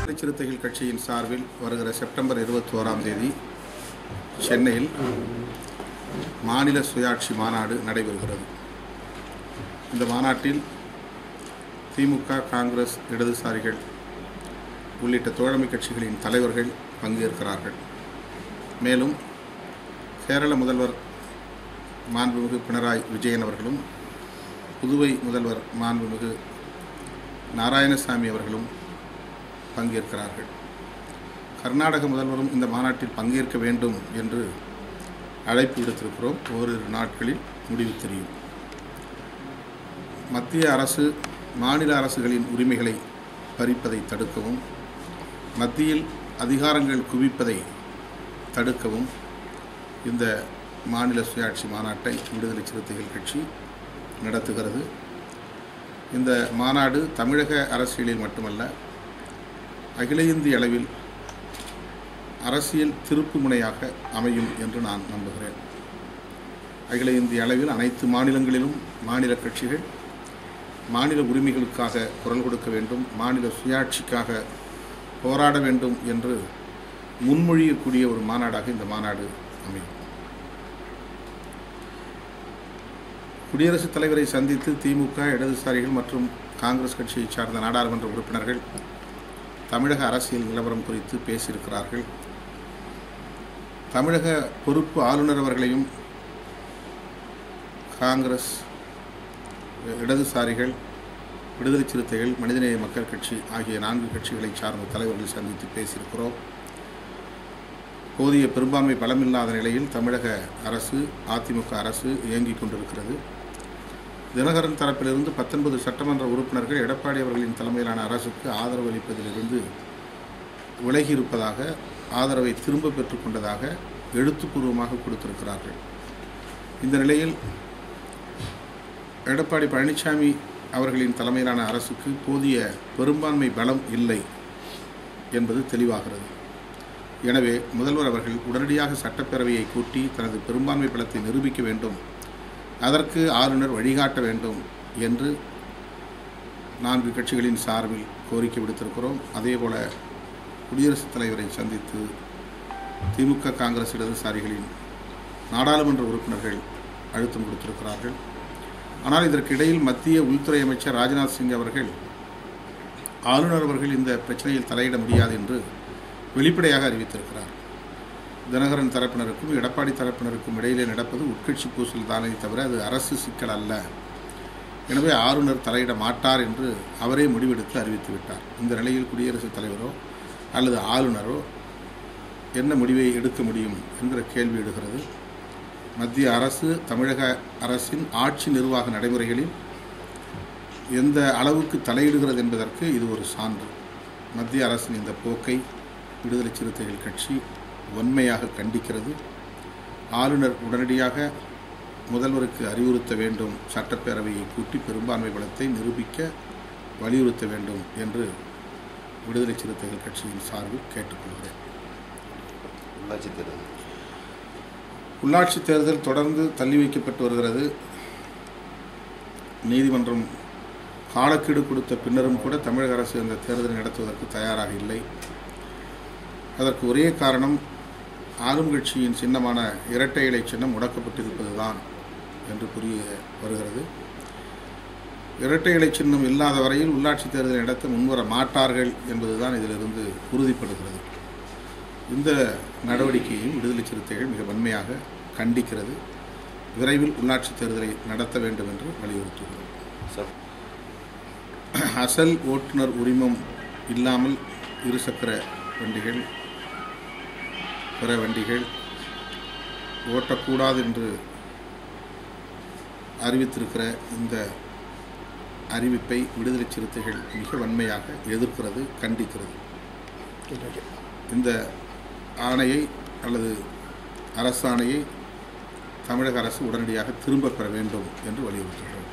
சிறுத்தைகள் கட்சியின் சார்பில் வருகிற செப்டம்பர் 21ஆம் தேதி சென்னையில் மாநில சுயாட்சி மாநாடு நடைபெறுகிறது. இந்த மாநாட்டில் திமுக, காங்கிரஸ், இடதுசாரிகள் உள்ளிட்ட தோழமை கட்சிகளின் தலைவர்கள் பங்கேற்கிறார்கள். மேலும் கேரள முதல்வர் மாண்புமிகு பினராயி விஜயன் அவர்களும், புதுவை முதல்வர் மாண்புமிகு நாராயணசாமி அவர்களும் பங்கேற்கிறார்கள். கர்நாடக முதல்வரும் இந்த மாநாட்டில் பங்கேற்க வேண்டும் என்று அழைப்பு விடுத்திருக்கிறோம். ஓரிரு நாட்களில் முடிவு தெரியும். மத்திய அரசு மாநில அரசுகளின் உரிமைகளை பறிப்பதை தடுக்கவும், மத்தியில் அதிகாரங்கள் குவிப்பதை தடுக்கவும் இந்த மாநில சுயாட்சி மாநாட்டை விடுதலை சிறுத்தைகள் கட்சி நடத்துகிறது. இந்த மாநாடு தமிழக அரசியலில் மட்டுமல்ல, அகில இந்திய அளவில் அரசியல் திருப்பு முனையாக அமையும் என்று நான் நம்புகிறேன். அகில இந்திய அளவில் அனைத்து மாநிலங்களிலும் மாநில கட்சிகள் மாநில உரிமைகளுக்காக குரல் கொடுக்க வேண்டும், மாநில சுயாட்சிக்காக போராட வேண்டும் என்று முன்மொழியக்கூடிய ஒரு மாநாடாக இந்த மாநாடு அமையும். குடியரசுத் தலைவரை சந்தித்து திமுக, இடதுசாரிகள் மற்றும் காங்கிரஸ் கட்சியை சார்ந்த நாடாளுமன்ற உறுப்பினர்கள் தமிழக அரசியல் நிலவரம் குறித்து பேசியிருக்கிறார்கள். தமிழக பொறுப்பு ஆளுநர் அவர்களையும் காங்கிரஸ், இடதுசாரிகள், விடுதலை சிறுத்தைகள், மனிதநேய மக்கள் கட்சி ஆகிய 4 கட்சிகளை சார்ந்த தலைவர்கள் சந்தித்து பேசியிருக்கிறோம். போதிய பெரும்பான்மை பலமில்லாத நிலையில் தமிழக அரசு, அதிமுக அரசு இயங்கிக் கொண்டிருக்கிறது. தினகரன் தரப்பிலிருந்து 19 சட்டமன்ற உறுப்பினர்கள் எடப்பாடி அவர்களின் தலைமையிலான அரசுக்கு ஆதரவு அளிப்பதிலிருந்து விலகியிருப்பதாக, ஆதரவை திரும்ப பெற்றுக்கொண்டதாக எழுத்துப்பூர்வமாக கொடுத்திருக்கிறார்கள். இந்த நிலையில் எடப்பாடி பழனிசாமி அவர்களின் தலைமையிலான அரசுக்கு போதிய பெரும்பான்மை பலம் இல்லை என்பது தெளிவாகிறது. எனவே முதல்வர் அவர்கள் உடனடியாக சட்டப்பேரவையை கூட்டி தனது பெரும்பான்மை பலத்தை நிரூபிக்க வேண்டும், அதற்கு ஆளுநர் வழிகாட்ட வேண்டும் என்று 4 கட்சிகளின் சார்பில் கோரிக்கை விடுத்திருக்கிறோம். அதேபோல குடியரசுத் தலைவரை சந்தித்து திமுக, காங்கிரஸ், இடதுசாரிகளின் நாடாளுமன்ற உறுப்பினர்கள் அழுத்தம் கொடுத்திருக்கிறார்கள். ஆனால் இதற்கு இடையில் மத்திய உள்துறை அமைச்சர் ராஜ்நாத் சிங் அவர்கள் ஆளுநர் அவர்கள் இந்த பிரச்சனையில் தலையிட முடியாது என்று வெளிப்படையாக அறிவித்திருக்கிறார். தினகரன் தரப்பினருக்கும் எடப்பாடி தரப்பினருக்கும் இடையிலே நடப்பது உட்கட்சி பூசல் தானே தவிர அது அரசு சிக்கல் அல்ல. எனவே ஆளுநர் தலையிட மாட்டார் என்று அவரே முடிவெடுத்து அறிவித்துவிட்டார். இந்த நிலையில் குடியரசுத் தலைவரோ அல்லது ஆளுநரோ என்ன முடிவை எடுக்க முடியும் என்கிற கேள்வி எழுகிறது. மத்திய அரசு தமிழக அரசின் ஆட்சி நிர்வாக நடைமுறைகளில் எந்த அளவுக்கு தலையிடுகிறது என்பதற்கு இது ஒரு சான்று. மத்திய அரசின் இந்த போக்கை விடுதலை சிறுத்தைகள் கட்சி வன்மையாக கண்டிக்கிறது. ஆளுநர் உடனடியாக முதல்வருக்கு அறிவுறுத்த வேண்டும், சட்டப்பேரவையை கூட்டி பெரும்பான்மை பலத்தை நிரூபிக்க வலியுறுத்த வேண்டும் என்று விடுதலை சிறுத்தைகள் கட்சியின் சார்பில் கேட்டுக்கொள்கிறேன். உள்ளாட்சி தேர்தல் தொடர்ந்து தள்ளி வைக்கப்பட்டு வருகிறது. நீதிமன்றம் காலக்கெடு கொடுத்த பின்னரும் கூட தமிழக அரசு அந்த தேர்தலை நடத்துவதற்கு தயாராக இல்லை. அதற்கு ஒரே காரணம் ஆளும் கட்சியின் சின்னமான இரட்டை இலை சின்னம் முடக்கப்பட்டிருப்பதுதான் என்று புரிய வருகிறது. இரட்டை இலை சின்னம் இல்லாத வரையில் உள்ளாட்சி தேர்தலை நடத்த முன்வர மாட்டார்கள் என்பதுதான் இதிலிருந்து உறுதிப்படுகிறது. இந்த நடவடிக்கையையும் விடுதலை சிறுத்தைகள் மிக வன்மையாக கண்டிக்கிறது. விரைவில் உள்ளாட்சி தேர்தலை நடத்த வேண்டும் என்று வலியுறுத்துகிறோம். அசல் ஓட்டுநர் உரிமம் இல்லாமல் இருசக்கர வண்டிகள், பிற வண்டிகள் ஓட்டக்கூடாது என்று அறிவித்திருக்கிற இந்த அறிவிப்பை விடுதலை சிறுத்தைகள் மிக வன்மையாக எதிர்க்கிறது, கண்டிக்கிறது. இந்த ஆணையை அல்லது அரசாணையை தமிழக அரசு உடனடியாக திரும்பப் பெற வேண்டும் என்று வலியுறுத்துகிறோம்.